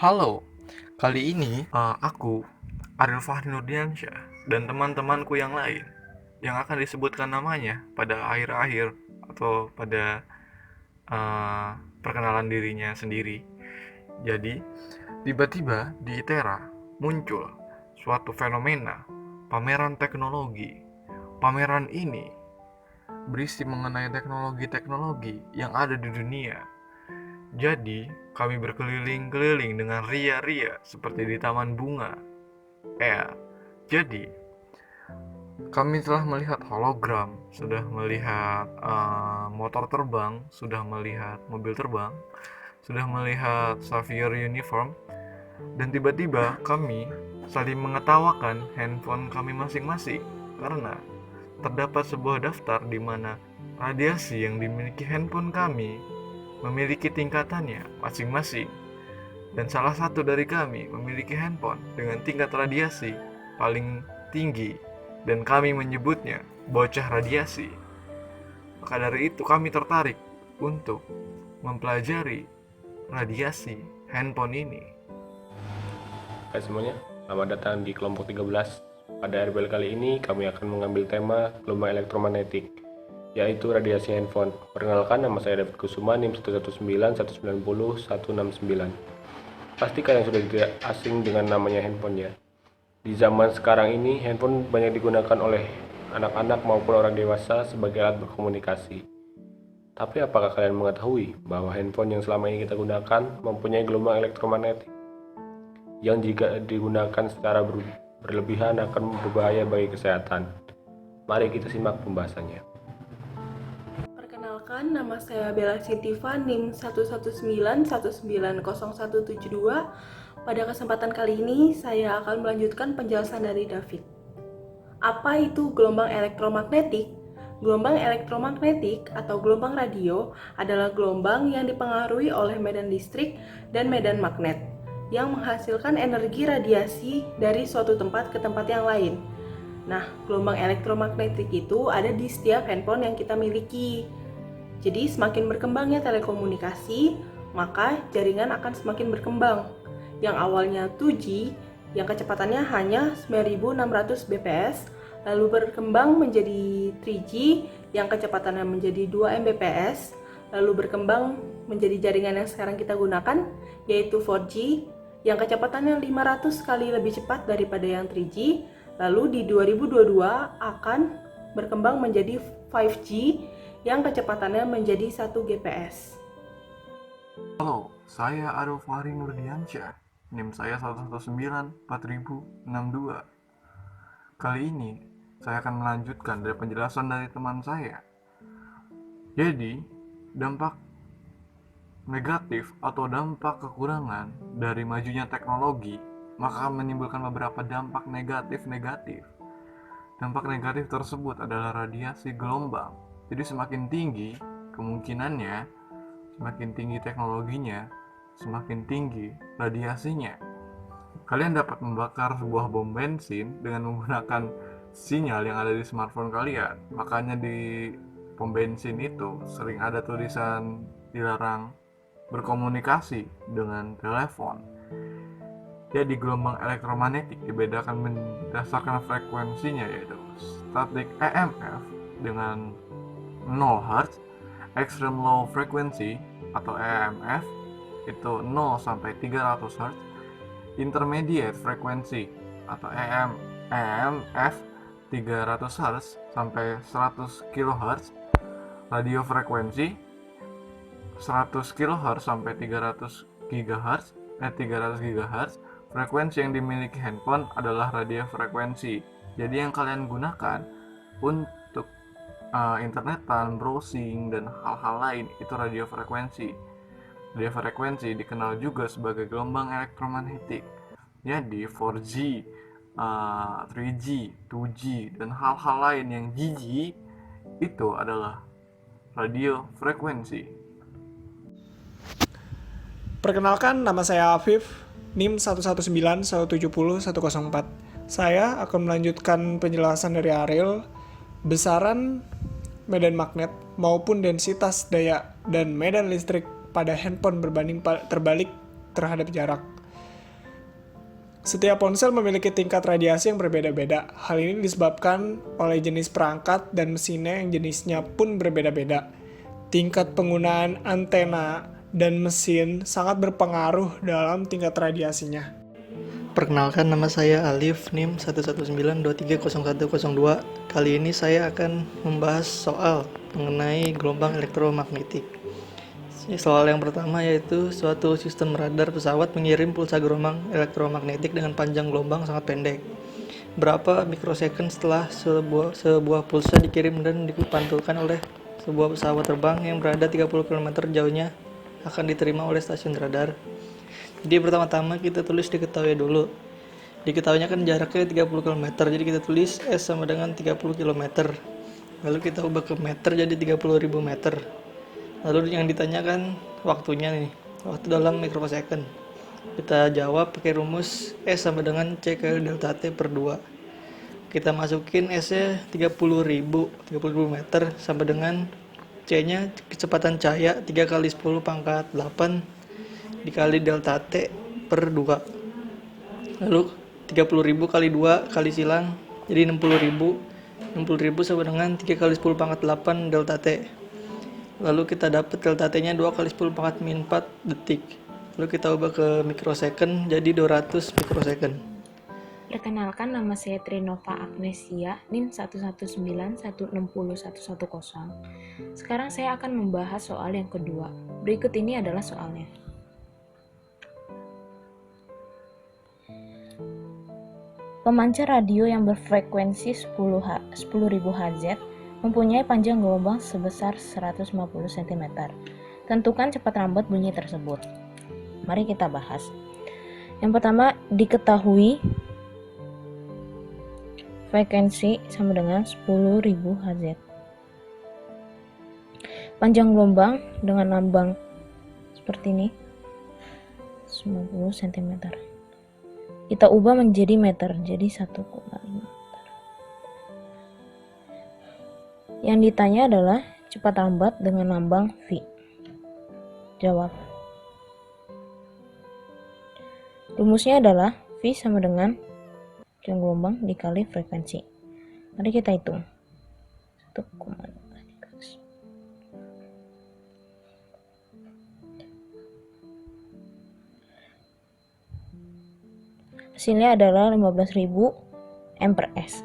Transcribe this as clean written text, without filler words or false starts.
Halo, kali ini aku, Ariel Fahri Nurdiansyah, dan teman-temanku yang lain yang akan disebutkan namanya pada akhir-akhir atau pada uh, perkenalan dirinya sendiri. Jadi, tiba-tiba di ITERA muncul suatu fenomena pameran teknologi. Pameran ini berisi mengenai teknologi-teknologi yang ada di dunia. Jadi, kami berkeliling-keliling dengan ria-ria seperti di taman bunga. Jadi kami telah melihat hologram, sudah melihat motor terbang, sudah melihat mobil terbang, sudah melihat Xavier Uniform, dan tiba-tiba kami saling mengetawakan handphone kami masing-masing karena terdapat sebuah daftar di mana radiasi yang dimiliki handphone kami memiliki tingkatannya masing-masing, dan salah satu dari kami memiliki handphone dengan tingkat radiasi paling tinggi dan kami menyebutnya bocah radiasi. Maka dari itu kami tertarik untuk mempelajari radiasi handphone ini. Hai semuanya, selamat datang di kelompok 13. Pada RBL kali ini kami akan mengambil tema gelombang elektromagnetik, yaitu radiasi handphone. Perkenalkan, nama saya David Kusuma, NIM 119190190-169. Pasti kalian sudah tidak asing dengan namanya handphone ya. Di zaman sekarang ini, handphone banyak digunakan oleh anak-anak maupun orang dewasa sebagai alat berkomunikasi. Tapi apakah kalian mengetahui bahwa handphone yang selama ini kita gunakan mempunyai gelombang elektromagnetik yang jika digunakan secara berlebihan akan berbahaya bagi kesehatan? Mari kita simak pembahasannya. Perkenalkan, nama saya Bella Sintiva, NIM 119190172. Pada kesempatan kali ini, saya akan melanjutkan penjelasan dari David. Apa itu gelombang elektromagnetik? Gelombang elektromagnetik atau gelombang radio adalah gelombang yang dipengaruhi oleh medan listrik dan medan magnet yang menghasilkan energi radiasi dari suatu tempat ke tempat yang lain. Nah, gelombang elektromagnetik itu ada di setiap handphone yang kita miliki. Jadi, semakin berkembangnya telekomunikasi, maka jaringan akan semakin berkembang. Yang awalnya 2G, yang kecepatannya hanya 9600 bps, lalu berkembang menjadi 3G, yang kecepatannya menjadi 2 Mbps, lalu berkembang menjadi jaringan yang sekarang kita gunakan, yaitu 4G, yang kecepatannya 500 kali lebih cepat daripada yang 3G, lalu di 2022 akan berkembang menjadi 5G, yang kecepatannya menjadi 1 Gbps. Halo, saya Ariel Fahri Nurdiansyah, NIM saya 1194062. Kali ini saya akan melanjutkan dari penjelasan dari teman saya. Jadi, dampak negatif atau dampak kekurangan dari majunya teknologi maka menimbulkan beberapa dampak negatif. Dampak negatif tersebut adalah radiasi gelombang. Jadi semakin tinggi kemungkinannya, semakin tinggi teknologinya, semakin tinggi radiasinya. Kalian dapat membakar sebuah bom bensin dengan menggunakan sinyal yang ada di smartphone kalian. Makanya di pom bensin itu sering ada tulisan dilarang berkomunikasi dengan telepon. Jadi gelombang elektromagnetik dibedakan berdasarkan frekuensinya, yaitu static EMF dengan 0 Hz, extreme low frequency atau EMF itu 0 sampai 300 Hz, intermediate frequency atau EMF 300 Hz sampai 100 kHz, radio frekuensi 100 kHz sampai 300 GHz. Frekuensi yang dimiliki handphone adalah radio frekuensi. Jadi yang kalian gunakan untuk internetan, browsing, dan hal-hal lain itu radio frekuensi. Radio frekuensi dikenal juga sebagai gelombang elektromagnetik. Jadi 4G, 3G, 2G, dan hal-hal lain yang GG itu adalah radio frekuensi. Perkenalkan, nama saya Afif, NIM 119170104. Saya akan melanjutkan penjelasan dari Ariel. Besaran medan magnet maupun densitas daya dan medan listrik pada handphone berbanding terbalik terhadap jarak. Setiap ponsel memiliki tingkat radiasi yang berbeda-beda. Hal ini disebabkan oleh jenis perangkat dan mesinnya yang jenisnya pun berbeda-beda. Tingkat penggunaan antena dan mesin sangat berpengaruh dalam tingkat radiasinya. Perkenalkan, nama saya Alif, NIM 119230102. Kali ini saya akan membahas soal mengenai gelombang elektromagnetik. Soal yang pertama yaitu suatu sistem radar pesawat mengirim pulsa gelombang elektromagnetik dengan panjang gelombang sangat pendek. Berapa mikrosecond setelah sebuah pulsa dikirim dan dipantulkan oleh sebuah pesawat terbang yang berada 30 km jauhnya akan diterima oleh stasiun radar. Jadi pertama-tama kita tulis diketahui dulu. Diketahuinya kan jaraknya 30 km, jadi kita tulis S sama dengan 30 km. Lalu kita ubah ke meter jadi 30.000 meter. Lalu yang ditanyakan waktunya nih, waktu dalam mikrosecond. Kita jawab pakai rumus S sama dengan C kali delta T per 2. Kita masukin S-nya 30.000 meter sama dengan C-nya kecepatan cahaya 3 kali 10 pangkat 8 dikali delta T per 2. Lalu 30.000 kali 2 kali silang jadi 60.000 sama dengan 3 kali 10 pangkat 8 delta T. Lalu kita dapat delta T-nya 2 kali 10 pangkat min 4 detik. Lalu kita ubah ke mikrosecond jadi 200 mikrosecond. Perkenalkan, nama saya Trinova Agnesia, NIM 119160110. Sekarang saya akan membahas soal yang kedua. Berikut ini adalah soalnya. Pemancar radio yang berfrekuensi 10.000 Hz mempunyai panjang gelombang sebesar 150 cm. Tentukan cepat lambat bunyi tersebut. Mari kita bahas. Yang pertama, diketahui frekuensi sama dengan 10.000 Hz. Panjang gelombang dengan lambang seperti ini 90 cm. Kita ubah menjadi meter, jadi 1,5 meter. Yang ditanya adalah cepat lambat dengan lambang V. Jawab. Rumusnya adalah V sama dengan panjang gelombang dikali frekuensi. Mari kita hitung. 1,5. Hasilnya adalah 15.000 M/S.